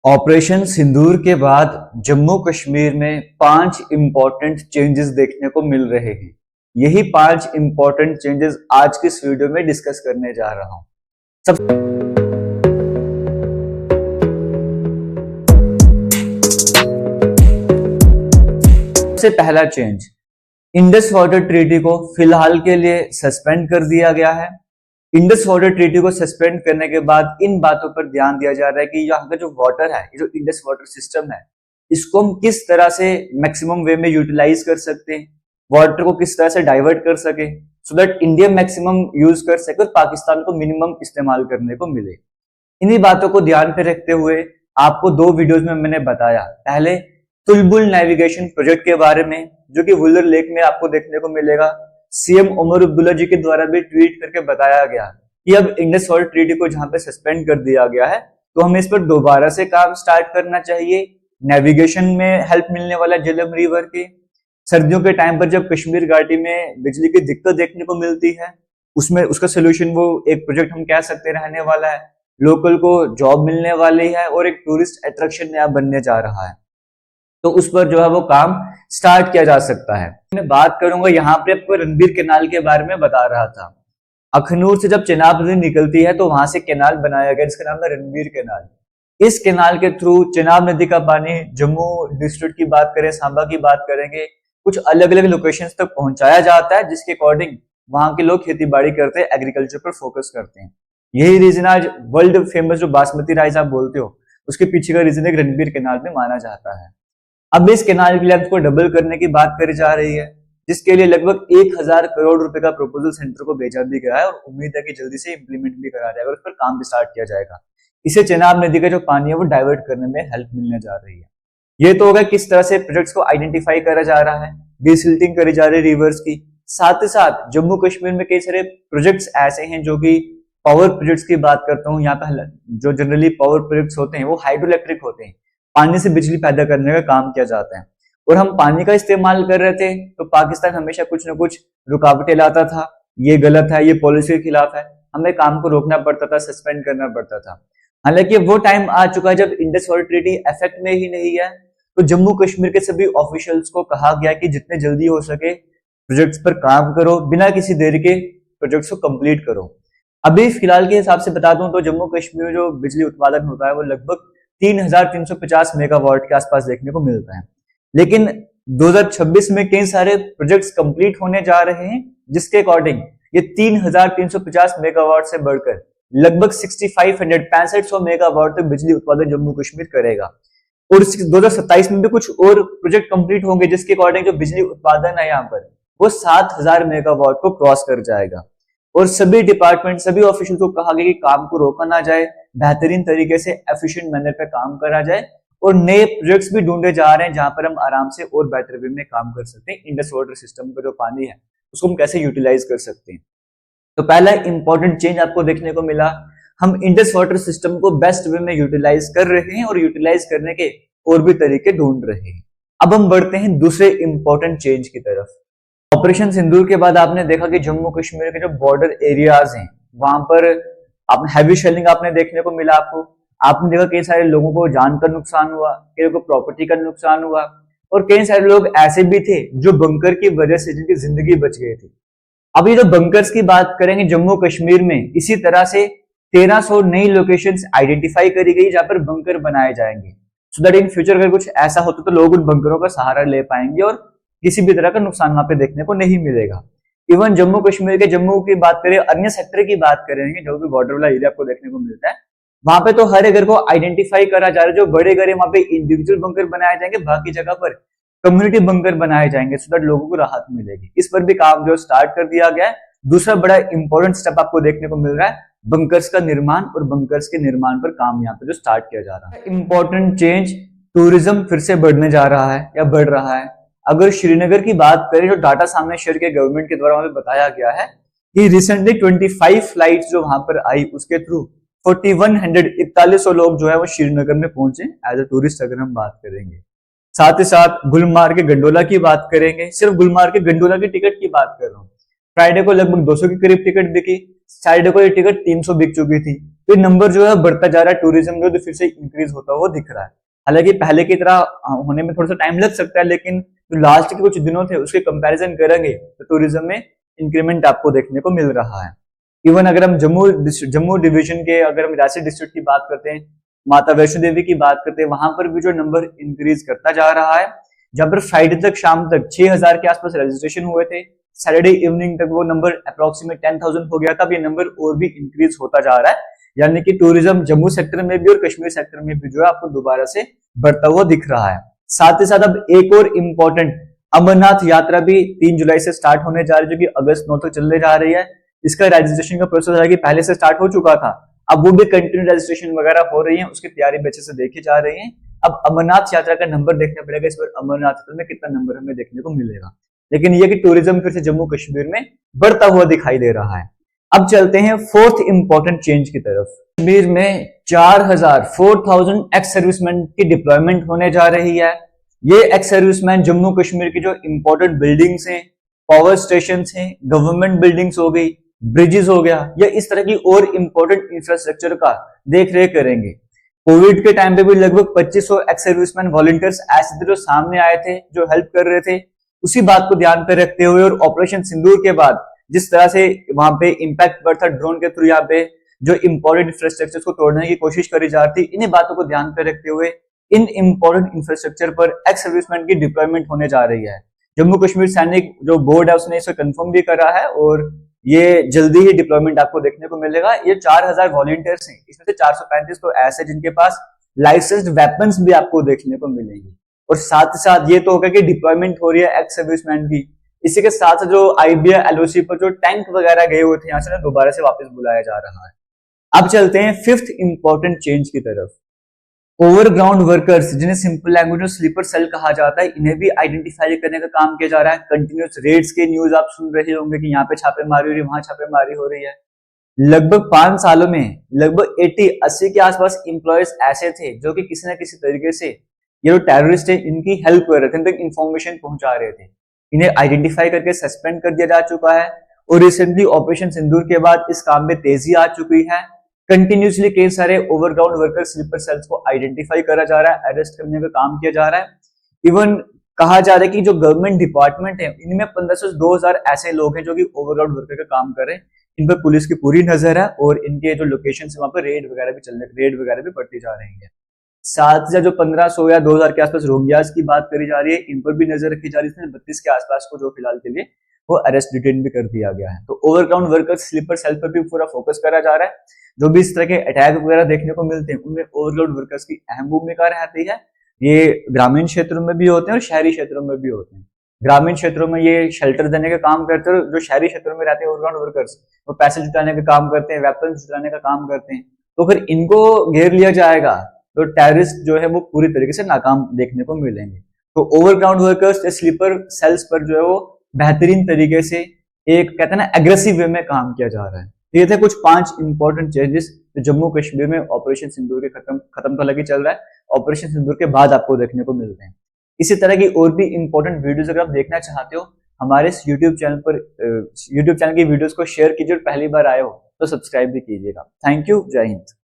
Operation सिंदूर के बाद जम्मू कश्मीर में 5 इंपॉर्टेंट चेंजेस देखने को मिल रहे हैं। यही 5 इंपॉर्टेंट चेंजेस आज की इस वीडियो में डिस्कस करने जा रहा हूं। सबसे पहला चेंज, इंडस वाटर ट्रीटी को फिलहाल के लिए सस्पेंड कर दिया गया है। इंडस वाटर ट्रीटी को सस्पेंड करने के बाद इन बातों पर ध्यान दिया जा रहा है कि यहाँ का जो वाटर है, जो इंडस वाटर सिस्टम है, इसको हम किस तरह से मैक्सिमम वे में यूटिलाइज कर सकते हैं, वाटर को किस तरह से डाइवर्ट कर सके so that India maximum use कर सके और पाकिस्तान को मिनिमम इस्तेमाल करने को मिले। इन्हीं बातों को ध्यान पे रखते हुए आपको 2 वीडियोस में मैंने बताया। पहले तुलबुल नेविगेशन प्रोजेक्ट के बारे में, जो कि वुलर लेक में आपको देखने को मिलेगा। सीएम उमर अब्दुल्ला जी के द्वारा भी ट्वीट करके बताया गया कि अब इंडस वाटर ट्रीटी को जहां पे सस्पेंड कर दिया गया है तो हमें इस पर दोबारा से काम स्टार्ट करना चाहिए। नेविगेशन में हेल्प मिलने वाला झेलम रिवर के सर्दियों के टाइम पर जब कश्मीर घाटी में बिजली की दिक्कत देखने को मिलती है, उसमें उसका सोल्यूशन वो एक प्रोजेक्ट हम कह सकते रहने वाला है। लोकल को जॉब मिलने वाली है और एक टूरिस्ट अट्रैक्शन नया बनने जा रहा है, तो उस पर जो है वो काम स्टार्ट किया जा सकता है। मैं बात करूंगा यहाँ पे आपको रणबीर कैनाल के बारे में बता रहा था। अखनूर से जब चेनाब नदी निकलती है तो वहां से कैनाल बनाया गया जिसका नाम है रणबीर कैनाल। इस कैनाल के थ्रू चेनाब नदी का पानी जम्मू डिस्ट्रिक्ट की बात करें, सांबा की बात करेंगे, कुछ अलग अलग लोकेशंस तक पहुंचाया जाता है, जिसके अकॉर्डिंग वहां के लोग खेती बाड़ी करते हैं, एग्रीकल्चर पर फोकस करते हैं। यही रीजन आज वर्ल्ड फेमस जो बासमती राइस आप बोलते हो, उसके पीछे का रीजन एक रणबीर कैनाल में माना जाता है। अब इस कैनाल की लेंथ को डबल करने की बात करी जा रही है, जिसके लिए लगभग 1000 करोड़ रुपए का प्रपोजल सेंटर को भेजा भी गया है और उम्मीद है कि जल्दी से इंप्लीमेंट भी करा जाएगा और उस पर काम भी स्टार्ट किया जाएगा। इसे चेनाब नदी का जो पानी है वो डाइवर्ट करने में हेल्प मिलने जा रही है। ये तो होगा किस तरह से प्रोजेक्ट्स को आइडेंटिफाई करा जा रहा है, डिसिल्टिंग करी जा रही है रिवर्स की। साथ ही साथ जम्मू कश्मीर में कई सारे प्रोजेक्ट्स ऐसे हैं जो कि पावर प्रोजेक्ट्स की बात करता हूँ। यहाँ पे जो जनरली पावर प्रोजेक्ट्स होते हैं वो हाइड्रो इलेक्ट्रिक होते हैं, पानी से बिजली पैदा करने का काम किया जाता है। और हम पानी का इस्तेमाल कर रहे थे तो पाकिस्तान हमेशा कुछ ना कुछ रुकावटें लाता था, ये गलत है, ये पॉलिसी के खिलाफ है, हमें काम को रोकना पड़ता था, सस्पेंड करना पड़ता था। हालांकि वो टाइम आ चुका है जब इंडस वाटर ट्रीटी इफेक्ट में ही नहीं है, तो जम्मू कश्मीर के सभी ऑफिशियल्स को कहा गया कि जितने जल्दी हो सके प्रोजेक्ट्स पर काम करो, बिना किसी देरी के प्रोजेक्ट्स को कंप्लीट करो। अभी फिलहाल के हिसाब से बता दूं तो जम्मू कश्मीर में जो बिजली उत्पादन होता है वो लगभग 3350 मेगावाट के आसपास देखने को मिलता है। लेकिन 2026 में कई सारे प्रोजेक्ट्स कंप्लीट होने जा रहे हैं, जिसके अकॉर्डिंग ये 3350 मेगावाट से बढ़कर लगभग 6500 मेगावाट तक बिजली उत्पादन जम्मू कश्मीर करेगा। और 2027 में भी कुछ और प्रोजेक्ट कंप्लीट होंगे, जिसके अकॉर्डिंग जो बिजली उत्पादन है यहाँ पर वो 7000 मेगावाट को क्रॉस कर जाएगा। और सभी डिपार्टमेंट, सभी ऑफिशियल को कहा गया कि काम को रोका ना जाए, बेहतरीन तरीके से एफिशिएंट मैनर पे काम करा जाए और नए प्रोजेक्ट्स भी ढूंढे जा रहे हैं जहां पर हम आराम से और बेहतर वे में काम कर सकते हैं। इंडस वाटर सिस्टम का जो पानी है उसको हम कैसे यूटिलाइज कर सकते हैं। तो पहला इंपॉर्टेंट चेंज आपको देखने को मिला, हम इंडस वाटर सिस्टम को बेस्ट वे में यूटिलाइज कर रहे हैं और यूटिलाइज करने के और भी तरीके ढूंढ रहे हैं। अब हम बढ़ते हैं दूसरे इंपॉर्टेंट चेंज की तरफ। ऑपरेशन सिंदूर के बाद आपने देखा कि जम्मू कश्मीर के जो बॉर्डर एरियाज हैं वहां पर हैवी शेलिंग आपने देखने को मिला। आपने देखा कई सारे लोगों को जान का नुकसान हुआ, कई को प्रॉपर्टी का नुकसान हुआ और कई सारे लोग ऐसे भी थे जो बंकर की वजह से जिनकी जिंदगी बच गई थी। अब ये जो बंकर्स की बात करेंगे जम्मू कश्मीर में, इसी तरह से 1300 नई लोकेशंस आइडेंटिफाई करी गई जहां पर बंकर बनाए जाएंगे, सो दैट इन फ्यूचर अगर कुछ ऐसा होता तो लोग उन बंकरों का सहारा ले पाएंगे और किसी भी तरह का नुकसान वहां पे देखने को नहीं मिलेगा। इवन जम्मू कश्मीर के जम्मू की बात करें, अन्य सेक्टर की बात करेंगे जो भी बॉर्डर वाला एरिया आपको देखने को मिलता है, वहां पे तो हर घर को आइडेंटिफाई करा जा रहा है। जो बड़े घर है वहां पे इंडिविजुअल बंकर बनाए जाएंगे, बाकी जगह पर कम्युनिटी बंकर बनाए जाएंगे सो दैट लोगों को राहत मिलेगी। इस पर भी काम जो स्टार्ट कर दिया गया है। दूसरा बड़ा इंपॉर्टेंट स्टेप आपको देखने को मिल रहा है, बंकर्स का निर्माण और बंकर्स के निर्माण पर काम यहाँ पे जो स्टार्ट किया जा रहा है। इंपॉर्टेंट चेंज, टूरिज्म फिर से बढ़ने जा रहा है या बढ़ रहा है। अगर श्रीनगर की बात करें, जो डाटा सामने शेयर किया गवर्नमेंट के द्वारा हमें बताया गया है कि रिसेंटली 25 फ्लाइट्स जो वहां पर आई उसके थ्रू 4100 लोग जो है वो श्रीनगर में पहुंचे एज ए टूरिस्ट, अगर हम बात करेंगे। साथ ही साथ गुलमार्ग के गंडोला की बात करेंगे, सिर्फ गुलमार्ग के गंडोला की टिकट की बात कर रहा हूँ, फ्राइडे को लगभग 200 के करीब टिकट बिकी, सैटरडे को ये टिकट 300 बिक चुकी थी। तो ये नंबर जो है बढ़ता जा रहा है, टूरिज्म जो फिर से इंक्रीज होता हुआ दिख रहा है। हालांकि पहले की तरह होने में थोड़ा सा टाइम लग सकता है, लेकिन जो लास्ट के कुछ दिनों थे उसके कंपैरिजन करेंगे तो टूरिज्म में इंक्रीमेंट आपको देखने को मिल रहा है। इवन अगर हम जम्मू डिवीजन के, अगर हम राजस्थान डिस्ट्रिक्ट की बात करते हैं, माता वैष्णो देवी की बात करते हैं, वहां पर भी जो नंबर इंक्रीज करता जा रहा है। जहां पर फ्राइडे तक शाम तक 6000 के आसपास रजिस्ट्रेशन हुए थे, सैटरडे इवनिंग तक वो नंबर अप्रोक्सीमेट 10,000 हो गया था। अब ये नंबर और भी इंक्रीज होता जा रहा है, यानी कि टूरिज्म जम्मू सेक्टर में भी और कश्मीर सेक्टर में भी जो है आपको दोबारा से बढ़ता हुआ दिख रहा है। साथ ही साथ अब एक और इम्पोर्टेंट अमरनाथ यात्रा भी 3 जुलाई से स्टार्ट होने जा रही है, जो कि अगस्त 9 तक चलने जा रही है। इसका रजिस्ट्रेशन का प्रोसेस है कि पहले से स्टार्ट हो चुका था, अब वो भी कंटिन्यू रजिस्ट्रेशन वगैरह हो रही है, उसकी तैयारी बच्चे से देखी जा रही है। अब अमरनाथ यात्रा का नंबर देखना पड़ेगा, इस बार अमरनाथ यात्रा में कितना नंबर हमें देखने को मिलेगा। लेकिन ये कि टूरिज्म फिर से जम्मू कश्मीर में बढ़ता हुआ दिखाई दे रहा है। अब चलते हैं फोर्थ इंपॉर्टेंट चेंज की तरफ। कश्मीर में 4,000 एक्स सर्विसमैन की डिप्लॉयमेंट होने जा रही है। ये एक्स सर्विसमैन जम्मू कश्मीर की जो इंपॉर्टेंट बिल्डिंग्स हैं, पावर स्टेशन हैं, गवर्नमेंट बिल्डिंग्स हो गई, ब्रिजेस हो गया, या इस तरह की और इंपॉर्टेंट इंफ्रास्ट्रक्चर का देख रेख करेंगे। कोविड के टाइम पे भी लगभग 2500 एक्स सर्विसमैन वॉलंटियर्स ऐसे थे जो सामने आए थे, जो हेल्प कर रहे थे। उसी बात को ध्यान पे रखते हुए और ऑपरेशन सिंदूर के बाद जिस तरह से वहां पे इंपैक्ट बढ़ा था ड्रोन के थ्रू, यहाँ पे जो इंपॉर्टेंट इंफ्रास्ट्रक्चर को तोड़ने की कोशिश करी जा रही थी, इन्हीं बातों को ध्यान पे रखते हुए इन इंपॉर्टेंट इंफ्रास्ट्रक्चर पर एक्स सर्विसमैन की डिप्लॉयमेंट होने जा रही है। जम्मू कश्मीर सैनिक जो बोर्ड है उसने इसे कंफर्म भी करा है और ये जल्दी ही डिप्लॉयमेंट आपको देखने को मिलेगा। ये 4,000 वॉलंटियर्स हैं, इसमें से 435 तो ऐसे जिनके पास लाइसेंस्ड वेपन्स भी आपको देखने को मिलेंगे। और साथ ही साथ ये तो होगा कि डिप्लॉयमेंट हो रही है एक्स सर्विसमैन की, इसी के साथ जो आईबीए एलओसी पर जो टैंक वगैरह गए हुए थे यहाँ से दोबारा से वापस बुलाया जा रहा है। अब चलते हैं फिफ्थ इंपॉर्टेंट चेंज की तरफ। ओवरग्राउंड वर्कर्स, जिन्हें सिंपल लैंग्वेज में स्लीपर सेल कहा जाता है, इन्हें भी आइडेंटिफाई करने का काम किया जा रहा है। कंटिन्यूस रेड्स के न्यूज आप सुन रहे होंगे कि यहाँ पे छापेमारी हो रही है, वहां छापेमारी हो रही है। लगभग 5 सालों में लगभग 80 के आसपास इंप्लॉयज ऐसे थे जो कि किसी न किसी तरीके से ये जो टेररिस्ट है इनकी हेल्प कर रहे थे, इन तक इंफॉर्मेशन पहुंचा रहे थे। इन्हें आइडेंटिफाई करके सस्पेंड कर दिया जा चुका है और रिसेंटली ऑपरेशन सिंदूर के बाद इस काम में तेजी आ चुकी है। कंटिन्यूसली कई सारे ओवरग्राउंड वर्कर स्लीपर सेल्स को आइडेंटिफाई करा जा रहा है, अरेस्ट करने का काम किया जा रहा है। इवन कहा जा रहा है कि जो गवर्नमेंट डिपार्टमेंट है इनमें 1500 से 2000 ऐसे लोग हैं जो कि ओवरग्राउंड वर्कर का काम कर रहे हैं। इन पर पुलिस की पूरी नजर है और इनके जो लोकेशन है वहां पर रेड वगैरह भी पड़ती जा रही है। साथ ही जो 1500 या 2000 के आसपास रोहिंग्यास की बात करी जा रही है, इन पर भी नजर रखी जा रही है। 32 के आसपास को जो फिलहाल के लिए वो अरेस्ट डिटेन भी कर दिया गया है। तो ओवरग्राउंड वर्कर्स स्लीपर सेल पर भी पूरा फोकस करा जा रहा है। जो भी इस तरह के अटैक वगैरह देखने को मिलते हैं उनमें ओवरग्राउंड वर्कर्स की अहम भूमिका रहती है। ये ग्रामीण क्षेत्रों में भी होते हैं और शहरी क्षेत्रों में भी होते हैं। ग्रामीण क्षेत्रों में ये शेल्टर देने का काम करते हैं, जो शहरी क्षेत्रों में रहते हैं ओवरग्राउंड वर्कर्स वो पैसे जुटाने का काम करते हैं, वेपन जुटाने का काम करते हैं। तो अगर इनको घेर लिया जाएगा तो टेररिस्ट जो है वो पूरी तरीके से नाकाम देखने को मिलेंगे। तो ओवरग्राउंड वर्कर्स स्लीपर सेल्स पर जो है वो बेहतरीन तरीके से एक कहते हैं ना एग्रेसिव वे में काम किया जा रहा है। ये थे कुछ 5 इंपॉर्टेंट चेंजेस जो जम्मू कश्मीर में ऑपरेशन सिंदूर के खत्म तो लगी चल रहा है, ऑपरेशन सिंदूर के बाद आपको देखने को मिलते हैं। इसी तरह की और भी इंपॉर्टेंट वीडियोस अगर आप देखना चाहते हो हमारे इस यूट्यूब चैनल की वीडियोस को शेयर कीजिए और पहली बार आए हो तो सब्सक्राइब भी कीजिएगा। थैंक यू, जय हिंद।